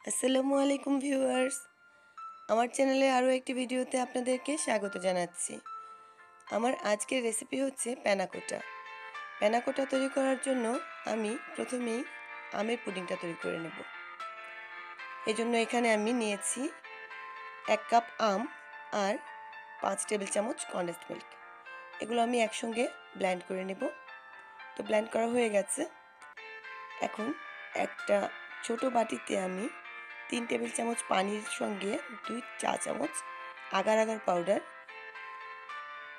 আসসালামু আলাইকুম ভিউয়ার্স, আমার চ্যানেলে আরও একটি ভিডিওতে আপনাদেরকে স্বাগত জানাচ্ছি। আমার আজকের রেসিপি হচ্ছে প্যানা কোটা। প্যানা কোটা তৈরি করার জন্য আমি প্রথমেই আমের পুডিংটা তৈরি করে নেব। এজন্য এখানে আমি নিয়েছি 1 কাপ আম আর 5 টেবিল চামচ কনডেন্সড মিল্ক। এগুলো আমি একসঙ্গে ব্লেন্ড করে নেব। তো ব্লেন্ড করা হয়ে গেছে। এখন একটা ছোট বাটিতে আমি 3 টেবিল চামচ পানির সঙ্গে 2 চা চামচ আগার আগার পাউডার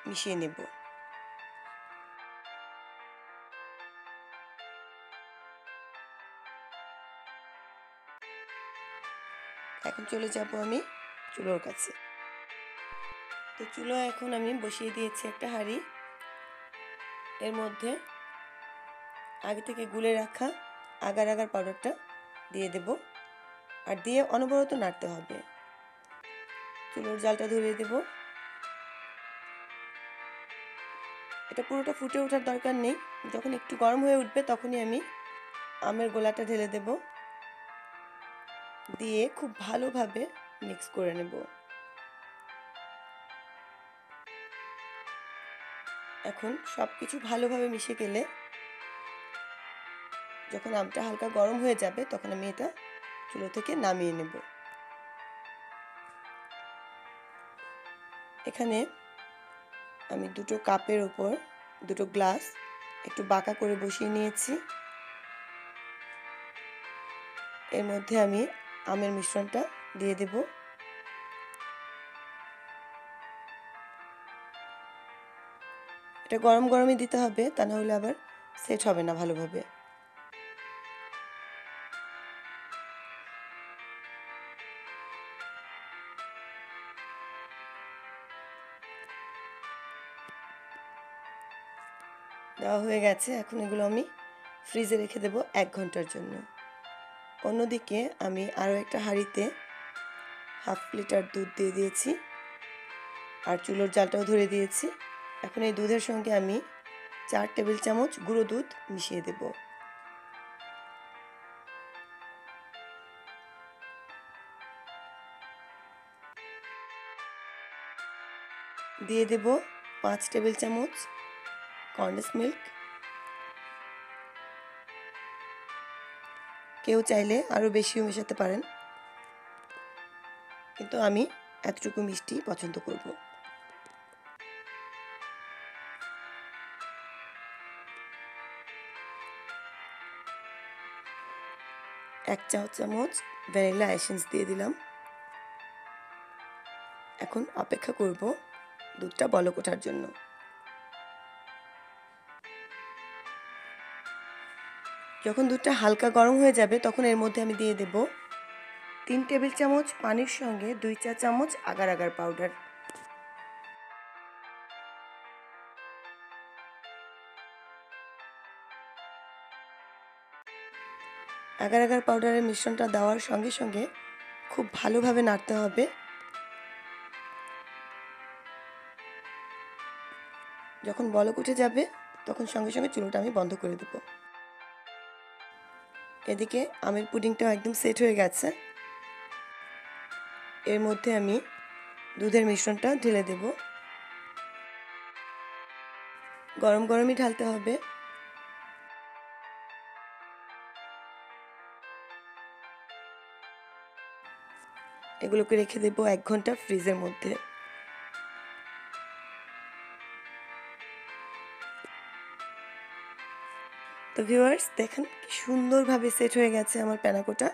মিশিয়ে নেব। এখন চলে যাব আমি চুলোর কাছে। তো চুলো এখন আমি বসিয়ে দিয়েছি একটা হাঁড়ি। এর মধ্যে আগে থেকে গুলে রাখা আগার আগার পাউডারটা দিয়ে দেব, আর দিয়ে অনবরত নাড়তে হবে। চুলোর জালটা ধরিয়ে দেব। এটা পুরোটা ফুটে ওঠার দরকার নেই, যখন একটু গরম হয়ে উঠবে তখনই আমি আমের গোলাটা ঢেলে দেব, দিয়ে খুব ভালোভাবে মিক্স করে নেব। এখন সব কিছু ভালোভাবে মিশে গেলে যখন আমটা হালকা গরম হয়ে যাবে তখন আমি এটা চুলো থেকে নামিয়ে নেব। এখানে আমি দুটো কাপের ওপর দুটো গ্লাস একটু বাঁকা করে বসিয়ে নিয়েছি। এর মধ্যে আমি আমের মিশ্রণটা দিয়ে দেব। এটা গরম গরমই দিতে হবে, তা না হলে আবার সেট হবে না ভালোভাবে। দেওয়া হয়ে গেছে। এখন এগুলো আমি ফ্রিজে রেখে দেব 1 ঘন্টার জন্য। অন্যদিকে আমি আরও একটা হাঁড়িতে 1/2 লিটার দুধ দিয়ে দিয়েছি আর চুলোর জালটাও ধরে দিয়েছি। এখন এই দুধের সঙ্গে আমি 4 টেবিল চামচ গুঁড়ো দুধ মিশিয়ে দেব। দিয়ে দেব 5 টেবিল চামচ কনডেন্সড মিল্ক। কেউ চাইলে আরও বেশিও মেশাতে পারেন, কিন্তু আমি এতটুকু মিষ্টি পছন্দ করব। 1 চা চামচ ভ্যানিলা এসেন্স দিয়ে দিলাম। এখন অপেক্ষা করব দুধটা বলক ওঠার জন্য। যখন দুধটা হালকা গরম হয়ে যাবে তখন এর মধ্যে আমি দিয়ে দেব 3 টেবিল চামচ পানির সঙ্গে 2 চা চামচ agar agar powder. Agar agar পাউডারের মিশ্রণটা দেওয়ার সঙ্গে সঙ্গে খুব ভালোভাবে নাড়তে হবে। যখন বলক উঠে যাবে তখন সঙ্গে সঙ্গে চুলোটা আমি বন্ধ করে দেব। এদিকে আমের পুডিংটাও একদম সেট হয়ে গেছে। এর মধ্যে আমি দুধের মিশ্রণটা ঢেলে দেব। গরম গরমই ঢালতে হবে। এগুলোকে রেখে দেব 1 ঘন্টা ফ্রিজের মধ্যে। তো ভিউয়ার্স দেখেন কি সুন্দরভাবে সেট হয়ে গেছে আমার প্যানা কোটা।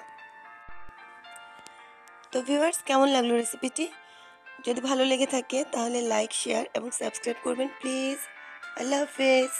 তো ভিউয়ার্স কেমন লাগলো রেসিপিটি? যদি ভালো লেগে থাকে তাহলে লাইক, শেয়ার এবং সাবস্ক্রাইব করবেন প্লিজ। আল্লাহ হাফেজ।